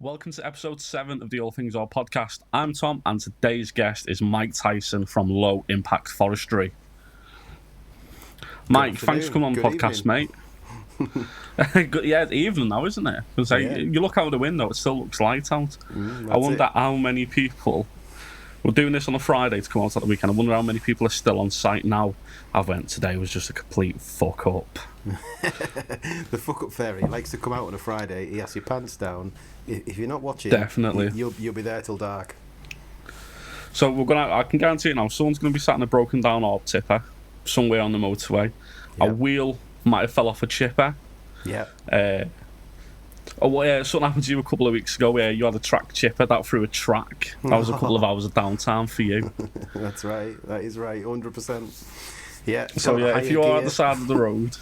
Welcome to episode 7 of the All Things All podcast. I'm Tom, and today's guest is Mike Tyson from Low Impact Forestry. Mike, thanks for coming on the podcast, mate. Yeah, it's evening now, isn't it? You look out the window, it still looks light out. I wonder how many people... We're doing this on a Friday to come out at the weekend. I wonder how many people are still on site now. Today was just a complete fuck up. The fuck up fairy likes to come out on a Friday. He has your pants down. If you're not watching, definitely you'll be there till dark. So I can guarantee it now. Someone's going to be sat in a broken down orb tipper somewhere on the motorway. Yep. A wheel might have fell off a chipper. Yeah. Something happened to you a couple of weeks ago where you had a track chipper that threw a track. That was a couple of hours of downtime for you. That's right. That is right. 100%. Yeah. So if you are at the side of the road,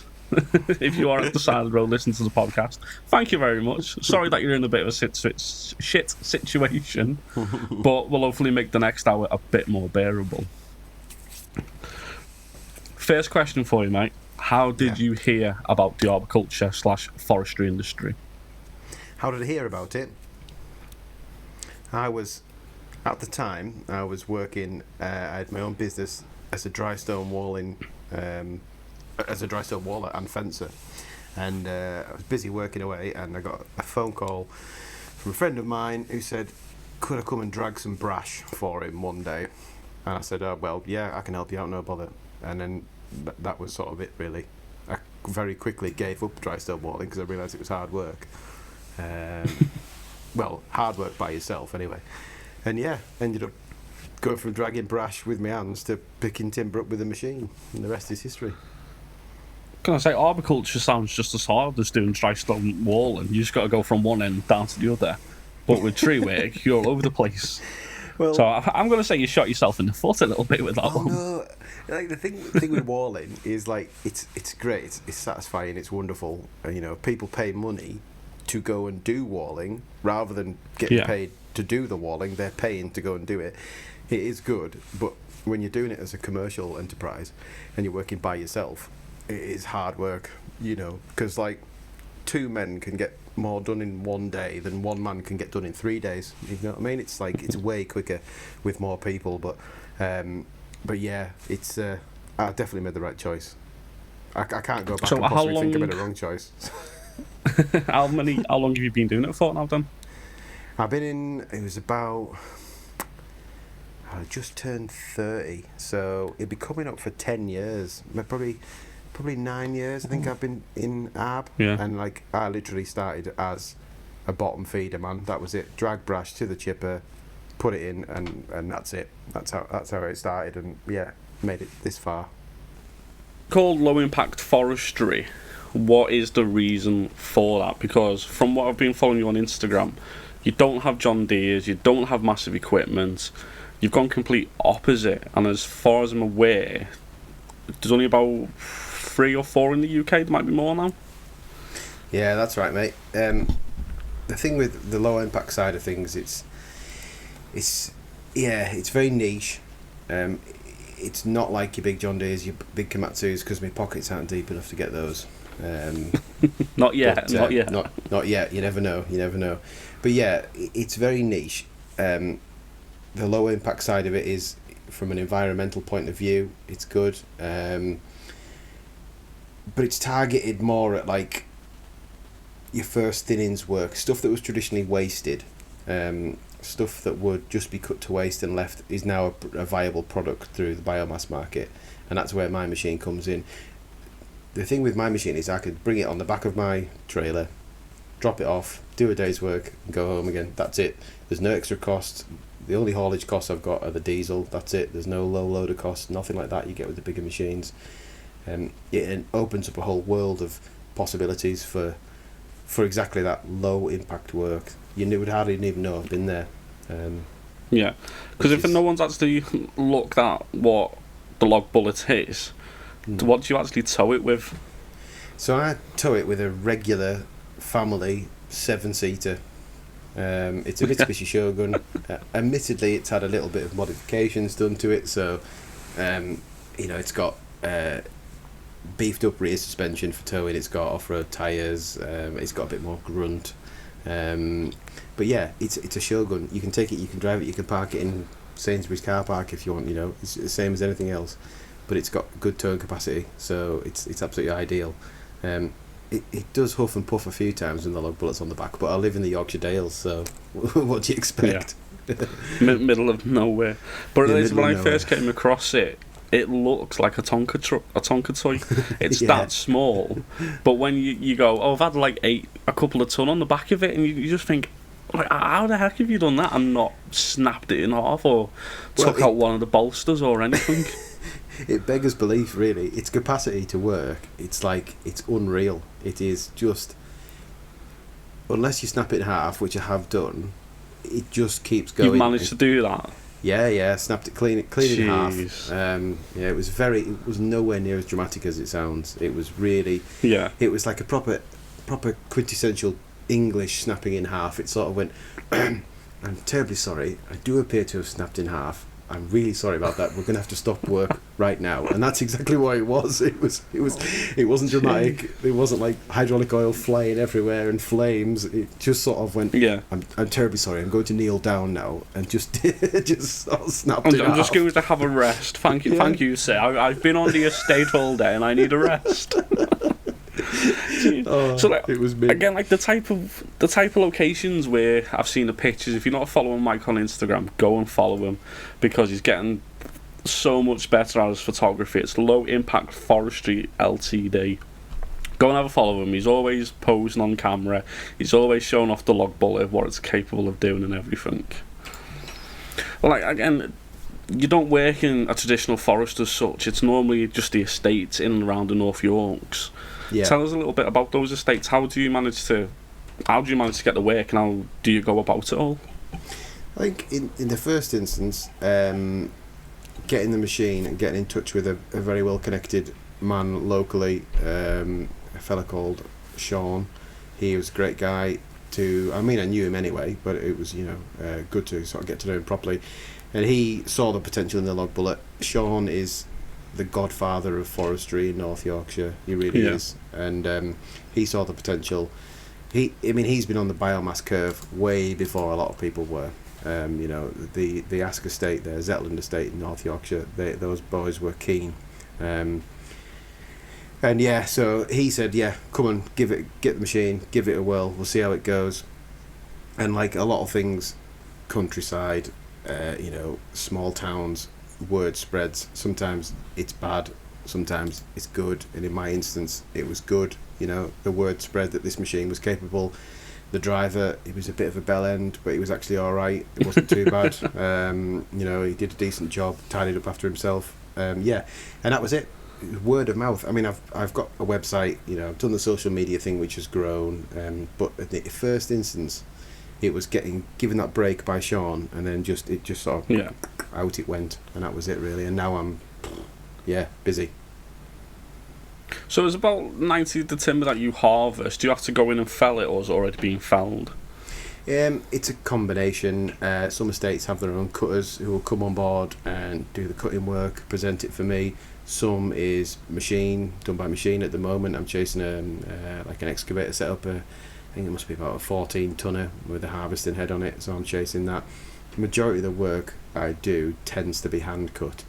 listening to the podcast, thank you very much. Sorry that you're in a bit of a shit situation, but we'll hopefully make the next hour a bit more bearable. First question for you, mate. How did you hear about the arboriculture/forestry industry? How did I hear about it? At the time, I was working, I had my own business as a dry stone waller and fencer. And I was busy working away, and I got a phone call from a friend of mine who said, could I come and drag some brash for him one day? And I said, well, yeah, I can help you out, no bother. And then that was sort of it, really. I very quickly gave up dry stone walling because I realised it was hard work. Well, hard work by yourself, anyway. And ended up going from dragging brash with my hands to picking timber up with a machine, and the rest is history. Can I say, arboriculture sounds just as hard as doing dry stone walling. You just got to go from one end down to the other. But with tree work, you're all over the place. Well, so I'm going to say you shot yourself in the foot a little bit with that one. No, like the thing with walling is like it's great, it's satisfying, it's wonderful. People pay money to go and do walling rather than getting paid to do the walling. They're paying to go and do it. It is good, but when you're doing it as a commercial enterprise and you're working by yourself, it is hard work, because like 2 men can get more done in one day than 1 man can get done in 3 days. You know what I mean? It's like it's way quicker with more people, but yeah, it's I definitely made the right choice. I can't go back and possibly think I made a wrong choice. How long have you been doing it for now, then? I've been in. It was about. I just turned 30, so it'd be coming up for 10 years. Probably 9 years. I think I've been in ARB, and like I literally started as a bottom feeder man. That was it. Drag brash to the chipper, put it in, and that's it. That's how it started, and made it this far. Called Low Impact Forestry. What is the reason for that? Because from what I've been following you on Instagram, you don't have John Deere's, you don't have massive equipment, you've gone complete opposite, and as far as I'm aware, there's only about 3 or 4 in the UK. There might be more now. Yeah, that's right, mate. The thing with the low impact side of things, it's very niche. It's not like your big John Deere's, your big Komatsus, because my pockets aren't deep enough to get those. Not yet. Not yet. You never know. But yeah, it's very niche. The low impact side of it is, from an environmental point of view, it's good. But it's targeted more at like your first thinnings work, stuff that was traditionally wasted, stuff that would just be cut to waste and left is now a viable product through the biomass market, and that's where my machine comes in. The thing with my machine is I could bring it on the back of my trailer, drop it off, do a day's work, and go home again. That's it. There's no extra costs. The only haulage costs I've got are the diesel. That's it. There's no low loader costs, nothing like that you get with the bigger machines. It opens up a whole world of possibilities for exactly that low impact work. You would hardly even know I've been there. Because if no one's actually looked at what the logbullets is, what do you actually tow it with? So I tow it with a regular family 7-seater. It's a Mitsubishi Shogun. Admittedly, it's had a little bit of modifications done to it, so it's got beefed up rear suspension for towing. It's got off-road tyres. It's got a bit more grunt. But But yeah, it's a Shogun. You can take it, you can drive it, you can park it in Sainsbury's car park if you want. You know, it's the same as anything else, but it's got good towing capacity, so it's absolutely ideal. It does huff and puff a few times in the log bullets on the back, but I live in the Yorkshire Dales, so what do you expect? Yeah. Middle of nowhere. But at least when I first came across it, it looks like a Tonka toy. It's that small, but when you go, oh, I've had like a couple of ton on the back of it, and you just think, like, how the heck have you done that and not snapped it in half or took out one of the bolsters or anything? It beggars belief, really. Its capacity to work, it's unreal. It is just, unless you snap it in half, which I have done, it just keeps going. You've managed to do that? Yeah, snapped it clean in half. It was nowhere near as dramatic as it sounds. It was really, it was like a proper quintessential English snapping in half. It sort of went, I'm terribly sorry, I do appear to have snapped in half. I'm really sorry about that. We're going to have to stop work right now. And that's exactly what it was. It wasn't dramatic. It wasn't like hydraulic oil flying everywhere and flames. It just sort of went, I'm terribly sorry. I'm going to kneel down now, and just sort of snapped it I'm just going to have a rest. Thank you, sir. I've been on the estate all day and I need a rest. So like, it was me. Again, like the type of locations where I've seen the pictures. If you're not following Mike on Instagram, go and follow him, because he's getting so much better at his photography. It's Low Impact Forestry Ltd. Go and have a follow him. He's always posing on camera. He's always showing off the log bullet, what it's capable of doing and everything. Well, like, again, you don't work in a traditional forest as such. It's normally just the estates in and around the North Yorks. Yeah. Tell us a little bit about those estates. How do you manage to get the work, and how do you go about it all? I think in the first instance, getting the machine and getting in touch with a very well connected man locally, a fella called Sean. He was a great guy I knew him anyway, but it was good to sort of get to know him properly. And he saw the potential in the log bullet. Sean is the godfather of forestry in North Yorkshire. He really is. And he saw the potential. He's been on the biomass curve way before a lot of people were. The Ask estate there, Zetland estate in North Yorkshire, those boys were keen. So he said, come on, get the machine, give it a whirl, we'll see how it goes. And like a lot of things, countryside, small towns, word spreads. Sometimes it's bad, sometimes it's good, and in my instance it was good. The word spread that this machine was capable. The driver, he was a bit of a bell end, but he was actually alright. It wasn't too bad. He did a decent job, tidied up after himself. And that was it. Word of mouth. I've got a website, I've done the social media thing, which has grown, but at the first instance it was given that break by Sean, and then it just sort of out it went, and that was it really. And now I'm busy. So it's about 90 the timber that you harvest. Do you have to go in and fell it, or is it already being felled? It's a combination. Some estates have their own cutters who will come on board and do the cutting work, present it for me. Some is done by machine at the moment. I'm chasing an excavator setup. I think it must be about a 14 tonner with a harvesting head on it, so I'm chasing that. The majority of the work I do tends to be hand cut,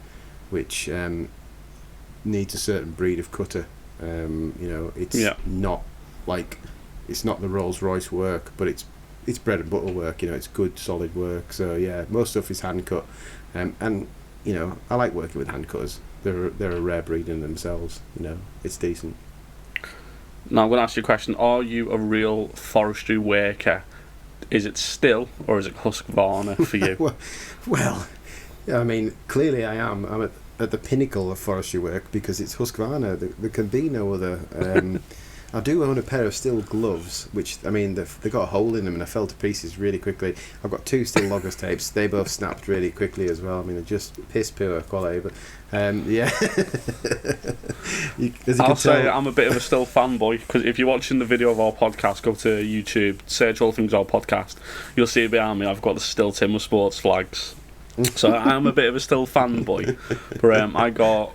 which needs a certain breed of cutter. It's not the Rolls Royce work, but it's bread and butter work. It's good solid work. So most stuff is hand cut, and I like working with hand cutters. They're a rare breed in themselves. It's decent. Now I'm going to ask you a question. Are you a real forestry worker? Is it still, or is it Husqvarna for you? well, clearly I am. I'm at the pinnacle of forestry work because it's Husqvarna. There can be no other. I do own a pair of steel gloves, which they've got a hole in them, and I fell to pieces really quickly. I've got 2 steel loggers tapes. They both snapped really quickly as well. They're just piss poor quality, but I'll say I'm a bit of a still fanboy, because if you're watching the video of our podcast, go to YouTube, search All Things Our Podcast. You'll see behind me I've got the Still Timber Sports flags. So I'm a bit of a still fanboy. But I got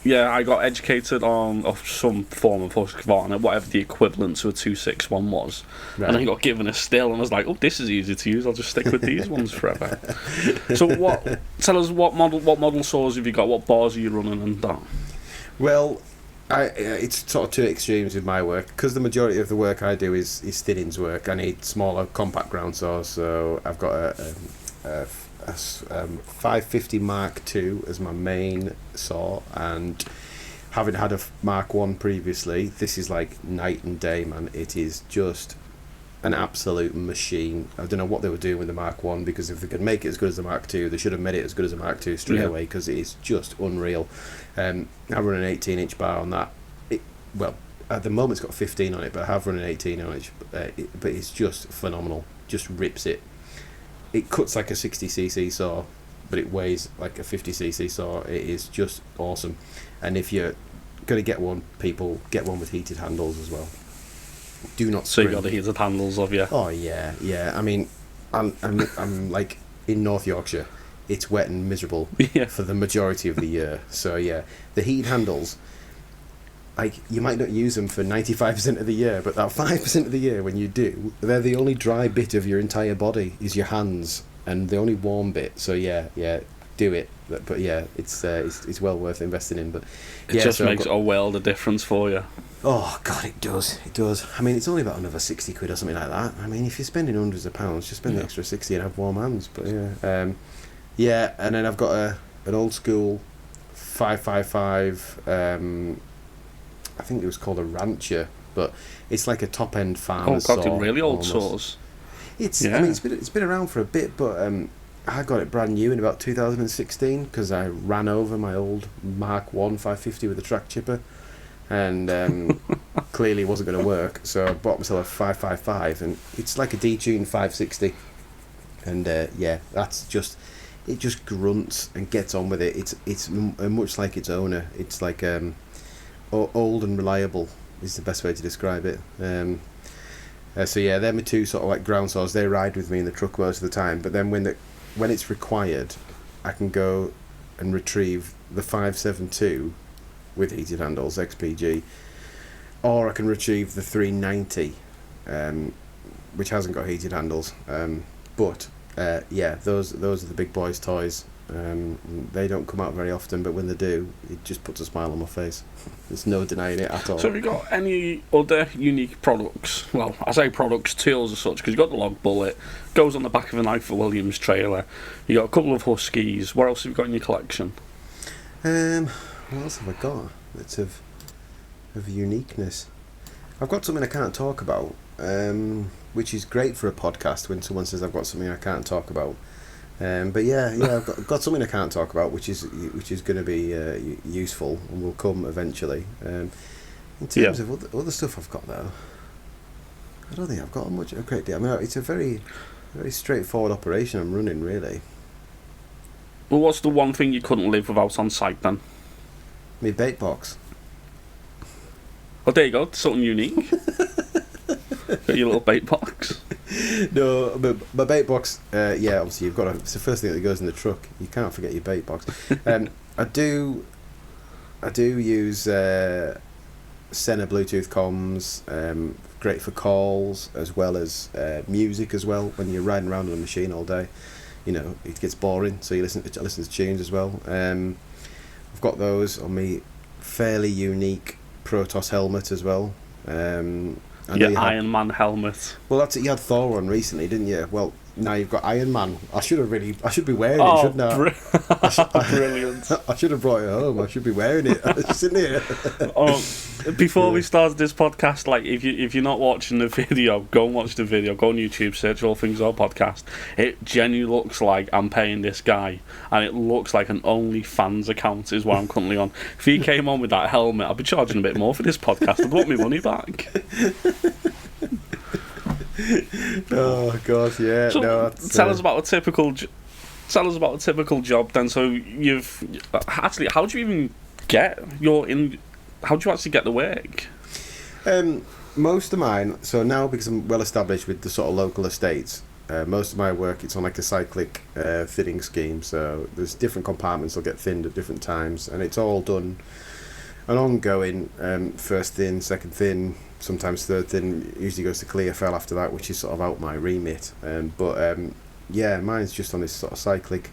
Yeah, I got educated on some form of Husqvarna, whatever the equivalent to a 261 was, Right. and I got given a still, and I was like, "Oh, this is easy to use. I'll just stick with these ones forever." So, tell us what model saws have you got? What bars are you running and that? Well, it's sort of two extremes with my work, because the majority of the work I do is thinnings work. I need smaller, compact ground saws, so I've got a 550 Mark II as my main saw, and having had a Mark 1 previously, this is like night and day, man. It is just an absolute machine. I don't know what they were doing with the Mark 1, because if they could make it as good as the Mark II, they should have made it as good as the Mark II straight away, because it is just unreal. I run an 18-inch bar on that. Well, at the moment it's got 15 on it, but I have run an 18-inch, but it's just phenomenal. Just rips it. It cuts like a 60cc saw, but it weighs like a 50cc saw. It is just awesome. And if you're going to get one, people, get one with heated handles as well. Do not So you scrimp. got the heated handles of you. Oh yeah, yeah. I mean, I'm like in North Yorkshire. It's wet and miserable Yeah. for the majority of the year. So yeah, the heated handles, like, you might not use them for 95% of the year, but that 5% of the year when you do, they're the only dry bit of your entire body is your hands, and the only warm bit. So yeah, do it. But yeah, it's well worth investing in. But It yeah, just so makes a world of difference for you. oh god, it does. I mean, it's only about another 60 quid or something like that. I mean, if you're spending hundreds of pounds, just spend the extra 60 and have warm hands. But yeah, and then I've got an old school 555. I think it was called a Rancher, but it's like a top end farmer's saw. Oh god, really old almost. saws. I mean, it's been around for a bit, but I got it brand new in about 2016 because I ran over my old Mark 1 550 with a track chipper, and clearly wasn't going to work. So I bought myself a 555, and it's like a detuned 560, and yeah, that's just. It just grunts and gets on with it. It's much like its owner. It's like old and reliable is the best way to describe it. So yeah, they're my two sort of like ground saws. They ride with me in the truck most of the time. But then when it's required, I can go and retrieve the 572 with heated handles XPG, or I can retrieve the 390, which hasn't got heated handles. But yeah, those are the big boys' toys. They don't come out very often, but when they do, it just puts a smile on my face. There's no denying it at all. So have you got any other unique products? Well, I say products, tools as such, because you've got the log bullet, goes on the back of a Knife for Williams trailer. You got a couple of Huskies. What else have you got in your collection? What else have I got that's of uniqueness? I've got something I can't talk about, which is great for a podcast when someone says I've got something I can't talk about. But yeah, I've got something I can't talk about, which is going to be useful and will come eventually. In terms of other stuff I've got though, I don't think I've got a great deal. I mean, it's a very straightforward operation I'm running, really. Well, what's the one thing you couldn't live without on site then? My bait box. Oh, there you go, something unique. Got your little bait box. No, but my bait box, yeah, obviously you've got it's the first thing that goes in the truck. You can't forget your bait box. I do use Sena Bluetooth comms, great for calls as well as music as well. When you're riding around on a machine all day, you know, it gets boring, so you listen to tunes as well. I've got those on me fairly unique Protoss helmet as well. Your Iron Man helmet. Well, that's it. You had Thor on recently, didn't you? Well, now you've got Iron Man. I should be wearing it, shouldn't I? Brilliant. I should have brought it home. I should be wearing it. It's in here. Before we started this podcast, like if you're not watching the video, go and watch the video. Go on YouTube, search All Things All Podcast. It genuinely looks like I'm paying this guy, and it looks like an OnlyFans account is what I'm currently on. If he came on with that helmet, I'd be charging a bit more for this podcast. I'd want my money back. Oh god, yeah. So no, tell us about a typical job then. So you've actually, how do you even get how do you actually get the work? Most of mine, so now because I'm well established with the sort of local estates, most of my work, it's on like a cyclic thinning scheme. So there's different compartments that get thinned at different times, and it's all done an ongoing first thin, second thin, sometimes third thin. Usually goes to clear fell after that, which is sort of out my remit. Yeah, mine's just on this sort of cyclic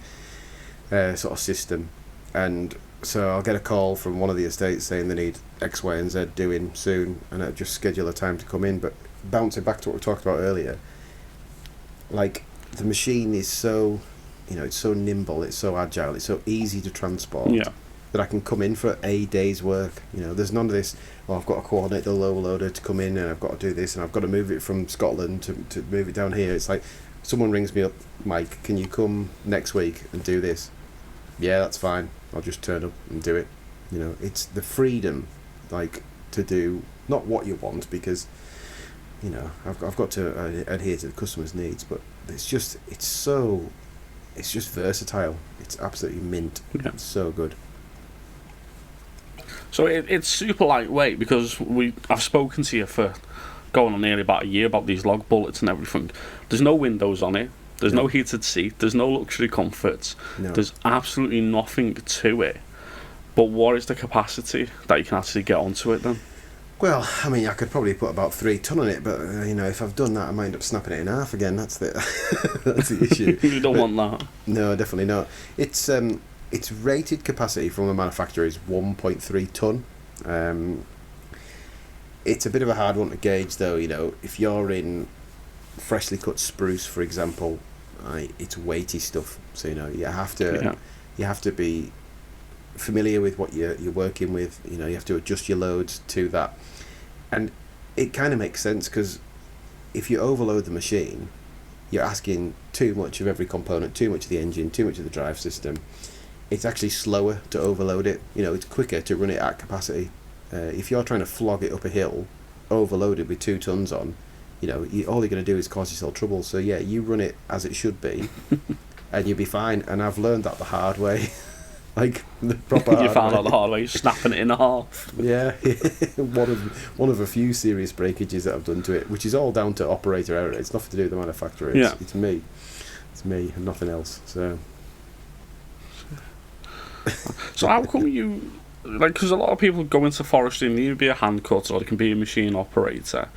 sort of system, and so I'll get a call from one of the estates saying they need X, Y, and Z doing soon, and I just schedule a time to come in. But bouncing back to what we talked about earlier, like the machine is so, it's so nimble, it's so agile, it's so easy to transport. Yeah. That I can come in for a day's work. There's none of this, I've got to coordinate the low loader to come in, and I've got to do this, and I've got to move it from Scotland to move it down here. It's like someone rings me up, Mike, can you come next week and do this? Yeah, that's fine. I'll just turn up and do it. It's the freedom, like, to do not what you want, because I've got to adhere to the customer's needs, but it's just versatile. It's absolutely mint. Yeah. It's so good. So it's super lightweight, because I've spoken to you for going on nearly about a year about these log bullets and everything. There's no windows on it. There's no heated seat. There's no luxury comforts. No. There's absolutely nothing to it. But what is the capacity that you can actually get onto it then? Well, I mean, I could probably put about 3 ton on it, but if I've done that, I might end up snapping it in half again. That's the that's the issue. You don't want that. No, definitely not. Its rated capacity from the manufacturer is 1.3 ton. It's a bit of a hard one to gauge, though. If you're in freshly cut spruce, for example, it's weighty stuff. So you have to be familiar with what you're working with. You have to adjust your loads to that, and it kind of makes sense, because if you overload the machine, you're asking too much of every component, too much of the engine, too much of the drive system. It's actually slower to overload it. It's quicker to run it at capacity. If you're trying to flog it up a hill, overloaded with 2 tons on, all you're going to do is cause yourself trouble. So yeah, you run it as it should be, and you'll be fine. And I've learned that the hard way. Like the proper You found out the hard way, snapping it in half. Yeah, one of a few serious breakages that I've done to it, which is all down to operator error. It's nothing to do with the manufacturer. It's me and nothing else. So how come you, because a lot of people go into forestry and they either be a hand cutter or they can be a machine operator.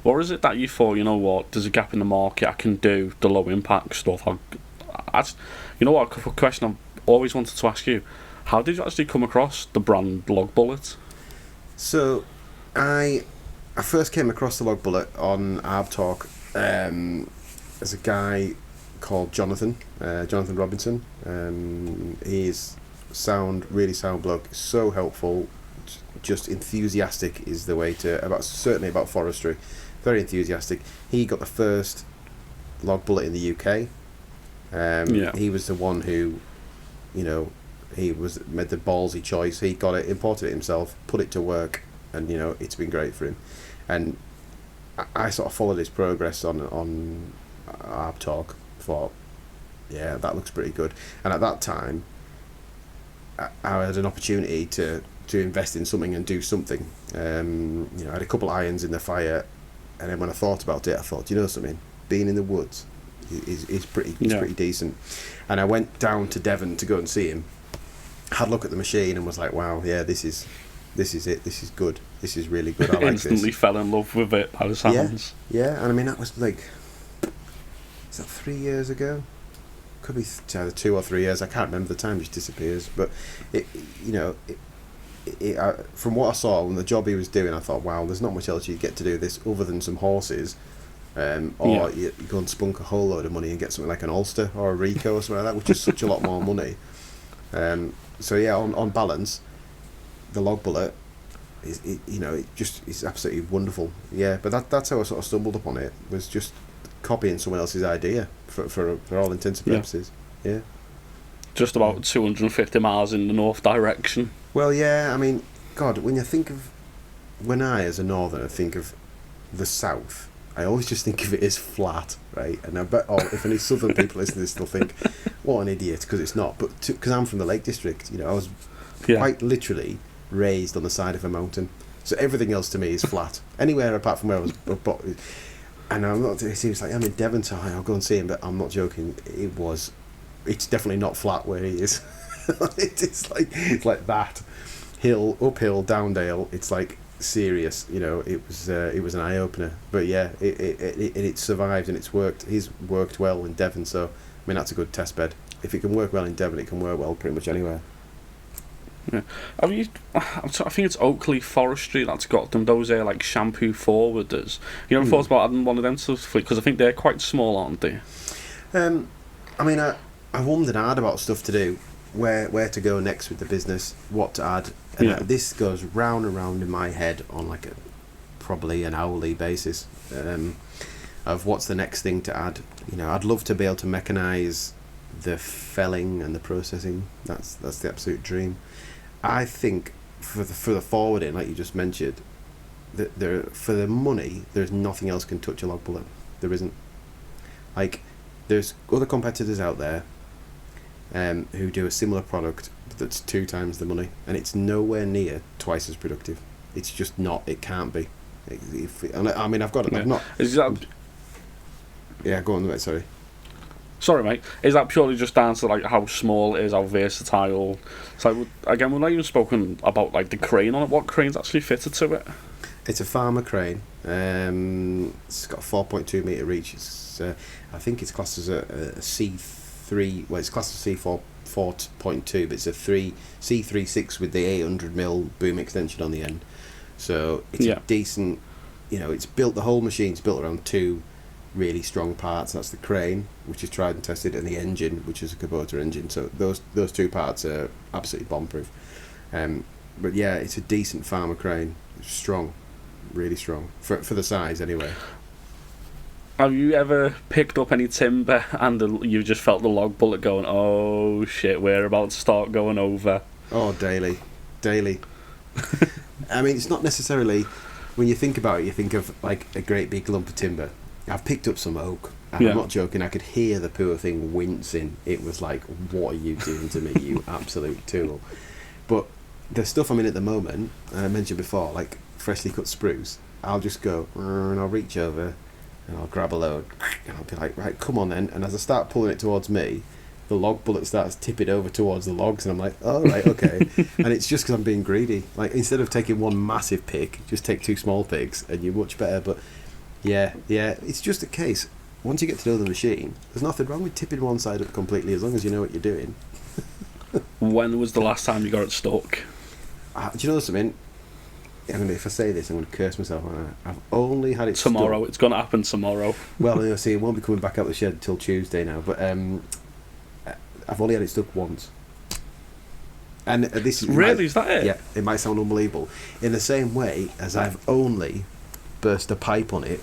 Or is it that you thought, there's a gap in the market, I can do the low impact stuff? A question I've always wanted to ask you: how did you actually come across the brand log bullet? So, I first came across the log bullet on Arb Talk as a guy called Jonathan Robinson. He's really sound bloke, so helpful, just enthusiastic is the way to certainly about forestry. Very enthusiastic. He got the first log bullet in the UK. He was the one who, he made the ballsy choice. He got it, imported it himself, put it to work, and it's been great for him. And I sort of followed his progress on Arb Talk. Thought, yeah, that looks pretty good. And at that time, I had an opportunity to invest in something and do something. I had a couple irons in the fire, and then when I thought about it, I thought, something, being in the woods is pretty decent. And I went down to Devon to go and see him. Had a look at the machine and was like, wow, yeah, this is it. This is good. This is really good. I like Instantly this. fell in love with it by the sounds. Yeah, and I mean that was like, is that 3 years ago? Could be either 2 or 3 years. I can't remember. The time just disappears. But from what I saw and the job he was doing, I thought, wow, there's not much else you get to do this other than some horses. You go and spunk a whole load of money and get something like an Ulster or a Rico or something like that, which is such a lot more money. So yeah, on balance, the log bullet is absolutely wonderful. Yeah, but that's how I sort of stumbled upon it, was just copying someone else's idea for all intents and purposes. Yeah. Just about 250 miles in the north direction. Well, yeah, I mean, God, when I as a northerner think of the south, I always just think of it as flat, right? And I bet if any southern people listen to this, they'll think, what an idiot, because it's not. But because I'm from the Lake District, I was quite literally raised on the side of a mountain. So everything else to me is flat. Anywhere apart from where I was... And I'm not... It seems like I'm in Devon, so I'll go and see him, but I'm not joking. It's definitely not flat where he is. It's like that. uphill, down dale. It's like serious, you know. It was an eye opener, but yeah, it survived and it's worked. He's worked well in Devon, so I mean that's a good test bed. If it can work well in Devon, it can work well pretty much anywhere. Yeah. Have you? I think it's Oakley Forestry that's got them. Those are like shampoo forwarders. You ever thought about adding one of them to the fleet? Because I think they're quite small, aren't they? I mean, I wondered hard about stuff to do, where to go next with the business, what to add, and this goes round and round in my head on like probably an hourly basis, of what's the next thing to add. You know, I'd love to be able to mechanise the felling and the processing. That's the absolute dream. I think for the forwarding, like you just mentioned, that for the money, there's nothing else can touch a log bullet. There isn't. Like, there's other competitors out there who do a similar product that's 2 times the money, and it's nowhere near twice as productive. It's just not. It can't be. I mean, I've got it. Yeah. I've not. Is that? Yeah, go on, mate. Sorry. Sorry, mate. Is that purely just down to like how small it is, how versatile? So again, we've not even spoken about like the crane on it. What crane's actually fitted to it? It's a farmer crane. It's got a 4.2 metre reach. It's I think it's classed as a C3. Well, it's classed as C4.2, but it's a C36 with the 800mm boom extension on the end. So it's a decent. You know, it's built. The whole machine's built around 2 really strong parts. That's the crane, which is tried and tested, and the engine, which is a Kubota engine. So those 2 parts are absolutely bomb-proof. But yeah, it's a decent farmer crane. It's strong, really strong for the size anyway. Have you ever picked up any timber and you just felt the log bullet going, oh shit, we're about to start going over? Oh, daily. I mean, it's not necessarily, when you think about it, you think of like a great big lump of timber. I've picked up some oak, and I'm not joking, I could hear the poor thing wincing. It was like, what are you doing to me, you absolute tool? But the stuff I'm in at the moment, I mentioned before, like freshly cut spruce, I'll just go, and I'll reach over, and I'll grab a load, and I'll be like, right, come on then. And as I start pulling it towards me, the log bullet starts tipping over towards the logs, and I'm like, oh, right, okay. And it's just because I'm being greedy. Like, instead of taking one massive pick, just take 2 small picks, and you're much better. But yeah, it's just a case. Once you get to know the machine, there's nothing wrong with tipping one side up completely, as long as you know what you're doing. When was the last time you got it stuck? Do you know something? If I say this, I'm going to curse myself. I've only had it tomorrow. stuck. It's going to happen tomorrow. Well, you'll see, it won't be coming back out the shed till Tuesday now. But I've only had it stuck once. And this really, is that it? Yeah, it might sound unbelievable. In the same way as I've only burst a pipe on it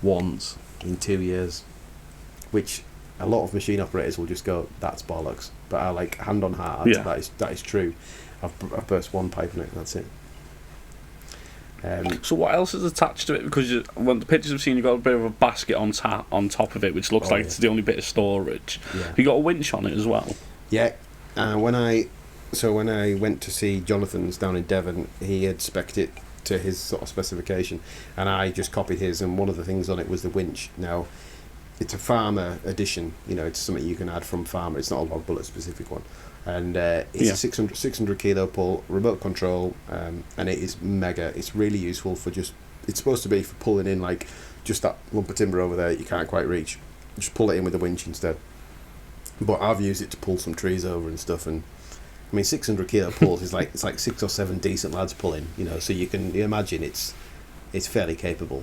once in 2 years, which a lot of machine operators will just go, that's bollocks. But I like, hand on heart, that is true. I've burst one pipe on it, and that's it. So what else is attached to it? Because when the pictures I've seen, you've got a bit of a basket on top of it, which looks like it's the only bit of storage. Yeah. You got a winch on it as well. Yeah. When I went to see Jonathan's down in Devon, he had spec'd it to his sort of specification, and I just copied his. And one of the things on it was the winch. Now, it's a farmer edition. You know, it's something you can add from farmer. It's not a log bullet specific one. And it's a 600 kilo pull, remote control, and it is mega. It's really useful for it's supposed to be for pulling in like just that lump of timber over there that you can't quite reach. Just pull it in with a winch instead. But I've used it to pull some trees over and stuff, and I mean 600 kilo pulls is like, it's like 6 or 7 decent lads pulling, you know, so you imagine it's fairly capable.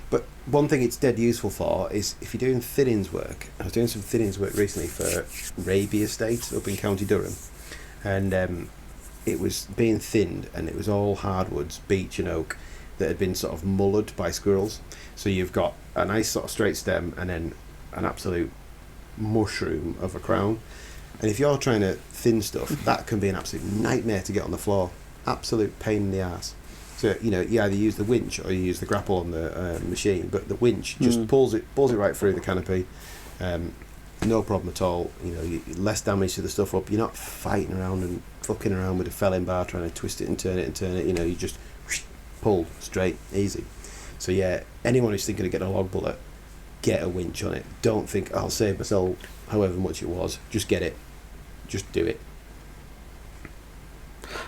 But one thing it's dead useful for is if you're doing thinnings work. I was doing some thinnings work recently for Raby Estate up in County Durham, and it was being thinned, and it was all hardwoods, beech and oak, that had been sort of mullered by squirrels. So you've got a nice sort of straight stem and then an absolute mushroom of a crown. And if you're trying to thin stuff, that can be an absolute nightmare to get on the floor. Absolute pain in the ass. So, you know, you either use the winch or you use the grapple on the machine, but the winch just pulls it right through the canopy. No problem at all. You know, less damage to the stuff up. You're not fighting around and fucking around with a felling bar trying to twist it and turn it. You know, you just pull straight, easy. So yeah, anyone who's thinking of getting a log bullet, get a winch on it. Don't think, I'll save myself however much it was. Just get it. Just do it.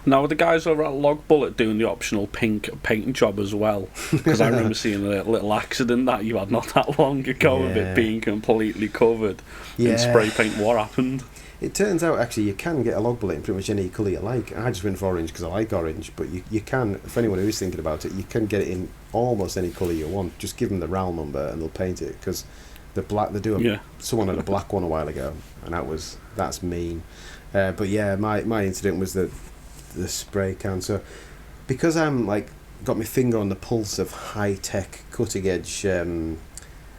Now, the guys over at Logbullet doing the optional pink paint job as well? Because I remember seeing a little accident that you had not that long ago of it being completely covered in spray paint. What happened? It turns out, actually, you can get a log bullet in pretty much any colour you like. I just went for orange because I like orange, but you can, for anyone who is thinking about it, you can get it in almost any colour you want. Just give them the RAL number and they'll paint it, because the black, someone had a black one a while ago, and that's mean. But yeah, my incident was the spray can. So because I'm got my finger on the pulse of high-tech, cutting-edge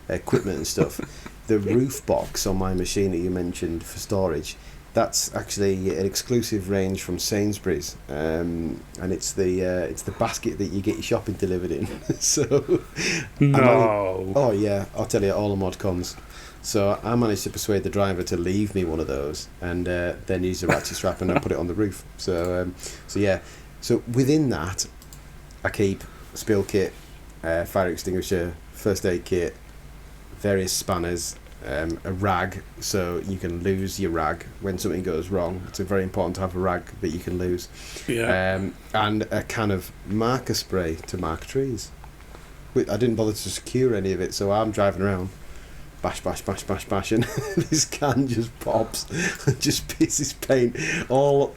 equipment and stuff, the roof box on my machine that you mentioned for storage, that's actually an exclusive range from Sainsbury's, and it's the basket that you get your shopping delivered in. So no. I'll tell you, all the mod cons. So I managed to persuade the driver to leave me one of those, and then use a ratchet strap and I put it on the roof. So within that, I keep a spill kit, fire extinguisher, first aid kit, various spanners, a rag, so you can lose your rag when something goes wrong. It's very important to have a rag that you can lose. And a can of marker spray to mark trees. I didn't bother to secure any of it, so I'm driving around, bash, bash, bash, bash, bash, and this can just pops and just pisses paint all.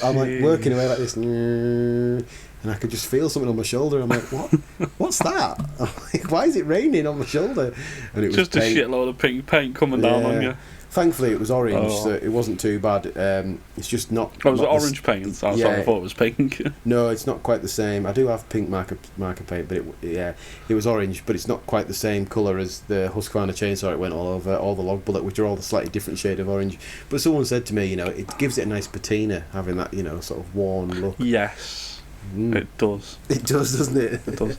I'm like working away like this, and I could just feel something on my shoulder. I'm like, what? What's that? I'm like, why is it raining on my shoulder? And it was just paint. A shitload of pink paint coming down on you. Thankfully, it was orange, so it wasn't too bad. It's just not. Oh, was it orange paint? I thought it was pink. No, it's not quite the same. I do have pink marker paint, but it was orange, but it's not quite the same colour as the Husqvarna chainsaw. It went all over, all the log bullet, which are all the slightly different shade of orange. But someone said to me, it gives it a nice patina, having that, sort of worn look. Yes. It does. It does, doesn't it? It does.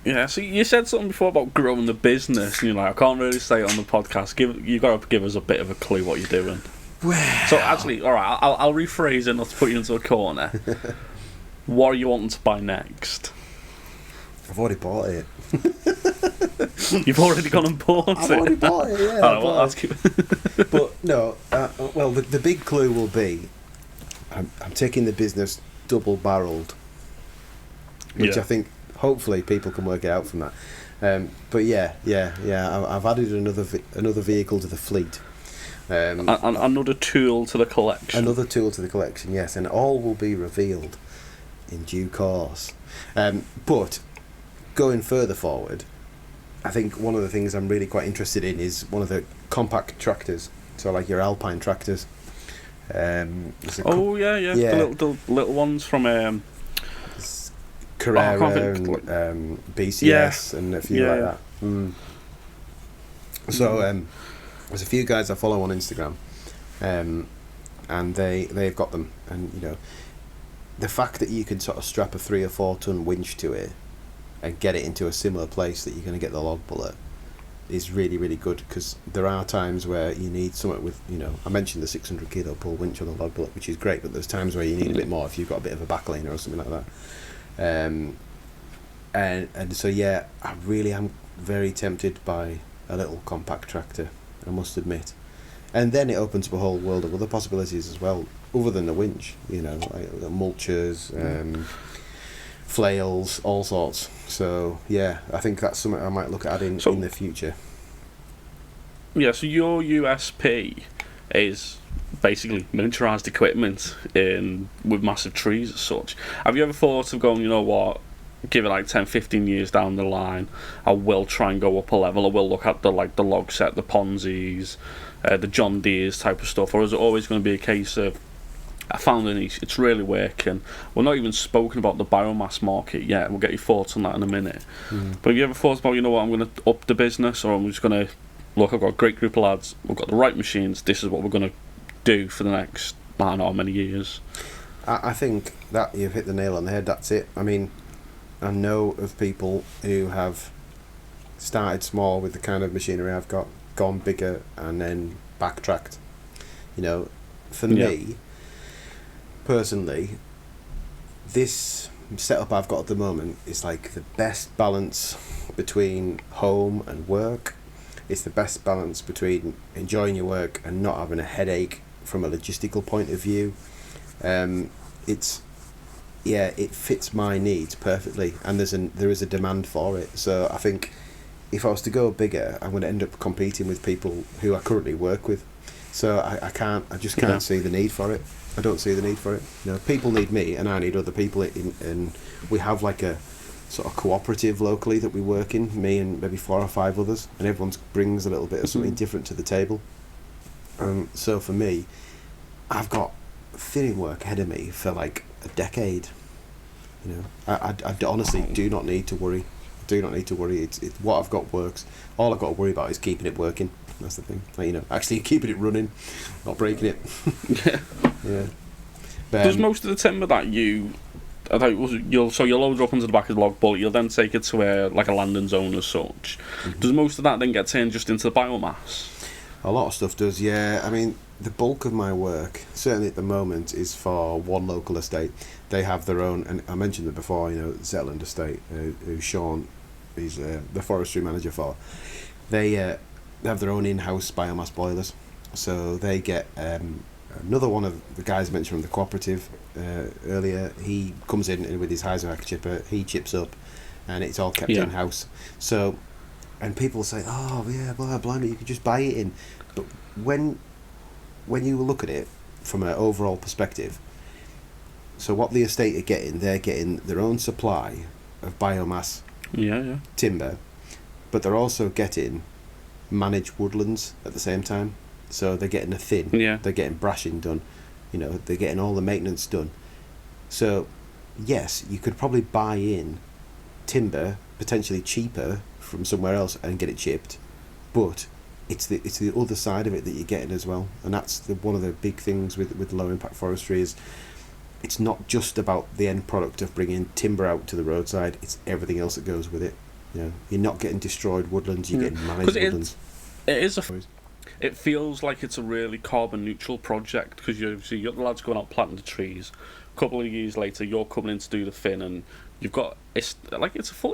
Yeah, so you said something before about growing the business, and you're like, I can't really say it on the podcast. You got to give us a bit of a clue what you're doing. Well. So actually, all right, I'll rephrase it, not to put you into a corner. What are you wanting to buy next? I've already bought it. You've already gone and bought it? I've already bought it, yeah. Well, but no, the big clue will be, I'm taking the business double-barrelled, which I think hopefully people can work it out from that. But I've added another vehicle to the fleet. Another tool to the collection. Another tool to the collection, yes, and all will be revealed in due course. But going further forward, I think one of the things I'm really quite interested in is one of the compact tractors, so like your Alpine tractors. The little ones from Carrera and BCS and a few like that. So there's a few guys I follow on Instagram, and they've got them, and the fact that you can sort of strap a 3 or 4 ton winch to it and get it into a similar place that you're going to get the log bullet is really, really good, because there are times where you need something with, I mentioned the 600 kilo pull winch on the log bullet, which is great, but there's times where you need a bit more if you've got a bit of a backliner or something like that. And so I really am very tempted by a little compact tractor, I must admit. And then it opens up a whole world of other possibilities as well, other than the winch, like mulchers, flails, all sorts. So I think that's something I might look at adding in the future. Yeah, so your USP is basically miniaturised equipment with massive trees as such. Have you ever thought of going, give it like 10-15 years down the line, I will try and go up a level, I will look at the log set, the Ponzi's, the John Deere's type of stuff, or is it always going to be a case of, I found a niche, it's really working. We're not even spoken about the biomass market yet, we'll get your thoughts on that in a minute. But have you ever thought about, I'm going to up the business, or I'm just going to, look, I've got a great group of lads, we've got the right machines, this is what we're going to do for the next, I don't know how many years. I think that you've hit the nail on the head, that's it. I mean, I know of people who have started small with the kind of machinery I've got, gone bigger, and then backtracked. For me, personally, this setup I've got at the moment is like the best balance between home and work. It's the best balance between enjoying your work and not having a headache from a logistical point of view. it's it fits my needs perfectly, and there is a demand for it. So I think if I was to go bigger, I'm going to end up competing with people who I currently work with. So I just can't see the need for it. I don't see the need for it. You know, people need me, and I need other people. And we have like a sort of cooperative locally that we work in, me and maybe 4 or 5 others, and everyone brings a little bit of something different to the table. So for me, I've got thinning work ahead of me for like a decade. You know, I honestly do not need to worry. Do not need to worry. It's what I've got works. All I've got to worry about is keeping it working. That's the thing. Like, you know, actually keeping it running, not breaking it. Yeah. Does most of the timber that you'll load it up onto the back of the log bullet, you'll then take it to like a landing zone as such. Mm-hmm. Does most of that then get turned just into the biomass? A lot of stuff does, yeah. I mean, the bulk of my work, certainly at the moment, is for one local estate. They have their own, and I mentioned it before, you know, Zetland Estate, who Sean, he's the forestry manager for. They have their own in-house biomass boilers. So they get another one of the guys mentioned from the cooperative earlier. He comes in with his Heisenberg chipper, he chips up, and it's all kept in-house. So, and people say, oh yeah, blimey, you could just buy it in. But when you look at it from an overall perspective, so what the estate are getting, they're getting their own supply of biomass timber, but they're also getting managed woodlands at the same time. So they're getting a thin, they're getting brashing done, you know, they're getting all the maintenance done. So yes, you could probably buy in timber potentially cheaper from somewhere else and get it chipped, but it's the other side of it that you're getting as well. And that's one of the big things with low impact forestry is it's not just about the end product of bringing timber out to the roadside, it's everything else that goes with it. You know, you're not getting destroyed woodlands, you're getting managed woodlands. It feels like it's a really carbon neutral project, because you've got the lads going out planting the trees. A couple of years later, you're coming in to do the thin, and you've got it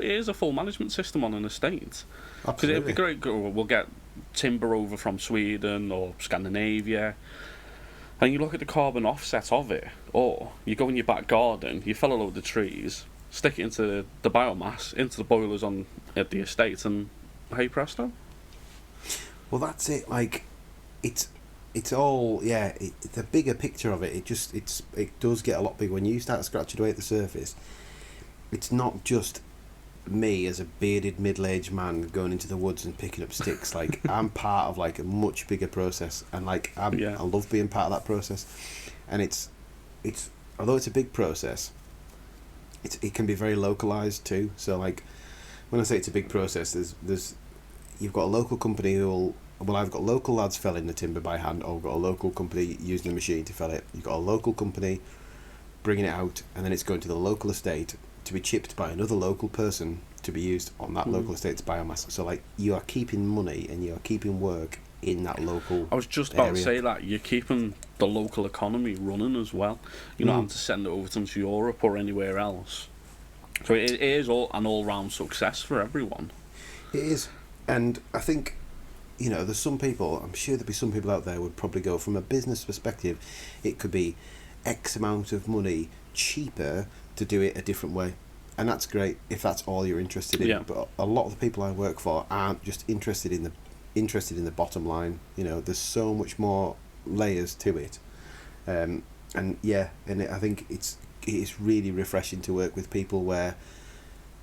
is a full management system on an estate. Because it'd be great. We'll get timber over from Sweden or Scandinavia, and you look at the carbon offset of it. Or you go in your back garden, you fell a load of trees, stick it into the biomass, into the boilers at the estate, and hey presto. Well, that's it. Like, it's all the bigger picture of it. It does get a lot bigger when you start scratching away at the surface. It's not just me as a bearded middle-aged man going into the woods and picking up sticks. Like, I'm part of like a much bigger process, and like I love being part of that process. And it's although it's a big process, it can be very localized too. So like when I say it's a big process, there's you've got a local company I've got local lads felling the timber by hand, or I've got a local company using the machine to fell it. You've got a local company bringing it out, and then it's going to the local estate to be chipped by another local person to be used on that local estate's biomass. So like, you are keeping money and you are keeping work in that local I was just about to say that you're keeping the local economy running as well. You're not having to send it over to Europe or anywhere else. So it is an all-round success for everyone. It is. And I think, you know, there's some people, I'm sure there'd be some people out there would probably go, from a business perspective, it could be X amount of money cheaper to do it a different way. And that's great if that's all you're interested in. But a lot of the people I work for aren't just interested in the bottom line. You know, there's so much more layers to it. I think it's really refreshing to work with people where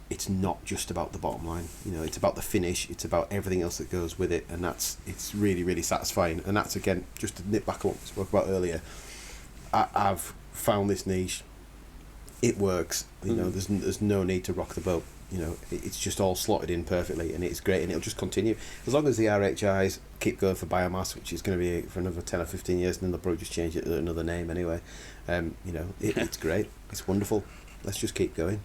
it's not just about the bottom line. You know, it's about the finish, it's about everything else that goes with it, and it's really, really satisfying. And that's, again, just to nip back on what we spoke about earlier, I've found this niche. It works. You know, there's no need to rock the boat. You know, it's just all slotted in perfectly, and it's great, and it'll just continue as long as the RHIs keep going for biomass, which is going to be for another 10 or 15 years, and then they'll probably just change it to another name anyway. You know, it's great. It's wonderful. Let's just keep going.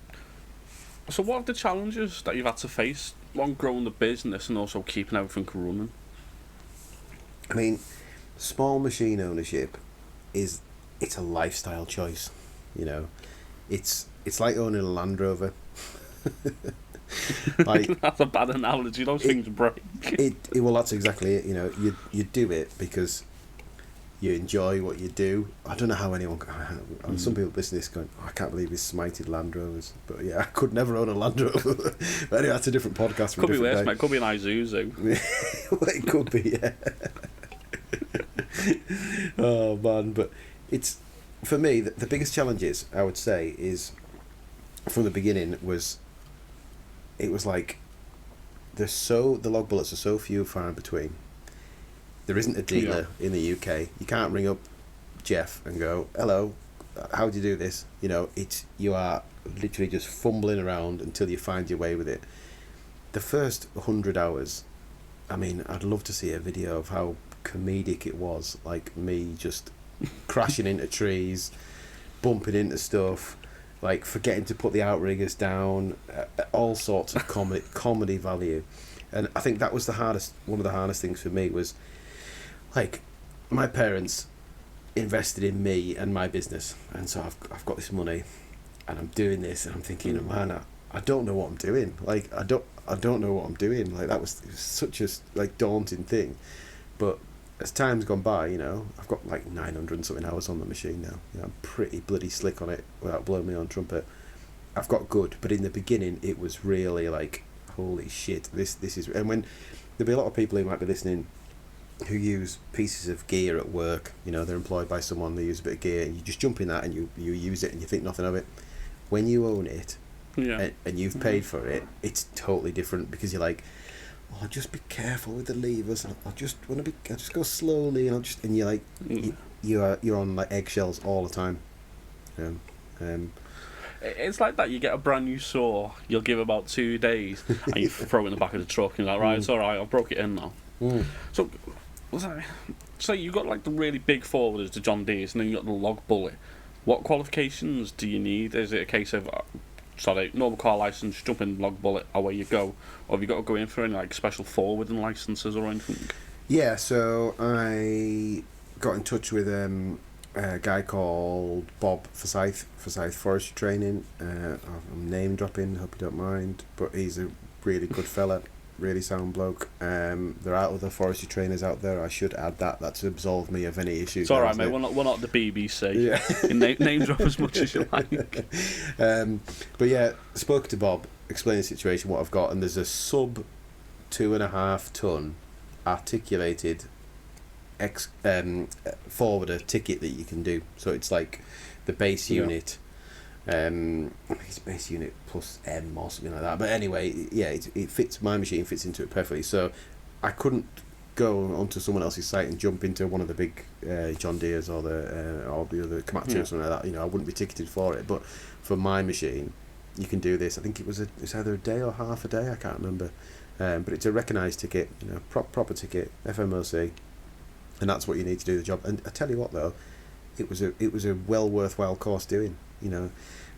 So what are the challenges that you've had to face while growing the business and also keeping everything running? I mean, small machine ownership it's a lifestyle choice. You know, it's like owning a Land Rover. Like, that's a bad analogy. Those things break. Well, that's exactly it. You know, you do it because you enjoy what you do. I don't know how anyone. Some people listen to this going, I can't believe he's smited Land Rovers. But yeah, I could never own a Land Rover. But anyway, that's a different podcast. Could be worse, mate. Could be an Isuzu. Well, it could be, yeah. Oh man, but it's for me the biggest challenges I would say is from the beginning it was like the log bullets are so few and far in between. There isn't a dealer in the UK. You can't ring up Jeff and go, hello, how do you do this? You know, you are literally just fumbling around until you find your way with it. The first 100 hours, I mean, I'd love to see a video of how comedic it was, like me just crashing into trees, bumping into stuff, like forgetting to put the outriggers down, all sorts of comedy value. And I think that was one of the hardest things for me was, like, my parents invested in me and my business, and so I've got this money, and I'm doing this, and I'm thinking, man, I don't know what I'm doing. Like, I don't know what I'm doing. Like, it was such a like daunting thing. But as time's gone by, you know, I've got like 900 and something hours on the machine now. You know, I'm pretty bloody slick on it without blowing my own trumpet. I've got good, but in the beginning, it was really like, holy shit, this is. And when there'll be a lot of people who might be listening who use pieces of gear at work, you know, they're employed by someone, they use a bit of gear, and you just jump in that and you use it and you think nothing of it. When you own it, and you've paid for it, it's totally different, because you're like, oh, just be careful with the levers, I'll just go slowly, and you're like, you're on like eggshells all the time. It's like that. You get a brand new saw, you'll give about 2 days, and you throw it in the back of the truck, and you're like, right, it's alright, I've broke it in now. So you got like the really big forwarders, the John Deere's, and then you got the log bullet. What qualifications do you need? Is it a case of normal car license, jump in log bullet, away you go, or have you got to go in for any like special forwarding licenses or anything? Yeah, so I got in touch with a guy called Bob Forsyth Forestry Training. I'm name dropping, hope you don't mind, but he's a really good fella. Really sound bloke. There are other forestry trainers out there. I should add that's absolved me of any issues. It's alright, mate. We're not the BBC. Yeah. name drop as much as you like. But yeah, spoke to Bob, explained the situation, what I've got, and there's a sub 2.5 ton articulated forwarder ticket that you can do. So it's like the base unit. I think it's base unit plus M or something like that. But anyway, yeah, it fits, my machine fits into it perfectly. So I couldn't go onto someone else's site and jump into one of the big John Deere's or the other Komatsu or something like that. You know, I wouldn't be ticketed for it. But for my machine, you can do this. I think it's either a day or half a day. I can't remember. But it's a recognised ticket, you know, proper ticket, FMOC, and that's what you need to do the job. And I tell you what, though, it was a well worthwhile course doing. You know,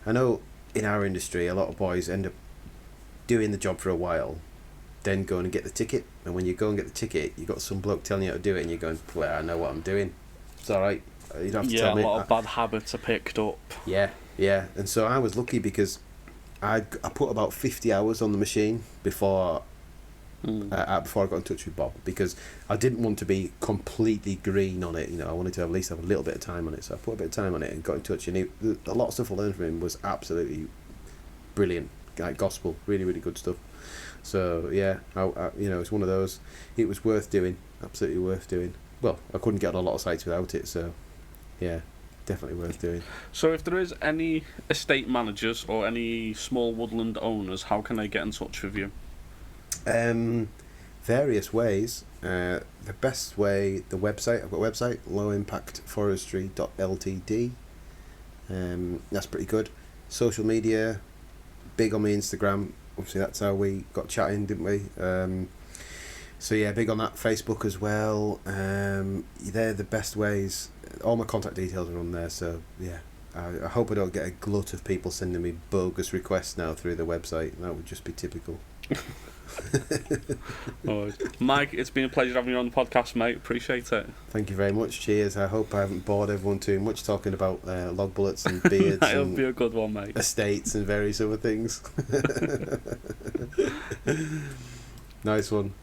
I know in our industry a lot of boys end up doing the job for a while, then going and get the ticket, and when you go and get the ticket, you got some bloke telling you how to do it, and you're going, well, I know what I'm doing. It's all right. You don't have to tell me. Yeah, a lot of bad habits are picked up. Yeah, and so I was lucky because I put about 50 hours on the machine before I got in touch with Bob, because I didn't want to be completely green on it. You know, I wanted to at least have a little bit of time on it, so I put a bit of time on it and got in touch, and a lot of stuff I learned from him was absolutely brilliant, like gospel, really, really good stuff. So yeah, I you know, it's one of those, it was worth doing, absolutely worth doing. Well, I couldn't get on a lot of sites without it, so yeah, definitely worth doing. So if there is any estate managers or any small woodland owners, how can they get in touch with you? Various ways. The best way, the website, I've got a website, lowimpactforestry.ltd. That's pretty good. Social media, big on my Instagram, obviously that's how we got chatting, didn't we? So yeah, big on that. Facebook as well. They're the best ways. All my contact details are on there, so yeah, I hope I don't get a glut of people sending me bogus requests now through the website. That would just be typical. Mike, it's been a pleasure having you on the podcast, mate. Appreciate it. Thank you very much. Cheers. I hope I haven't bored everyone too much talking about log bullets and beards. That'll and be a good one, mate. Estates and various other things. Nice one.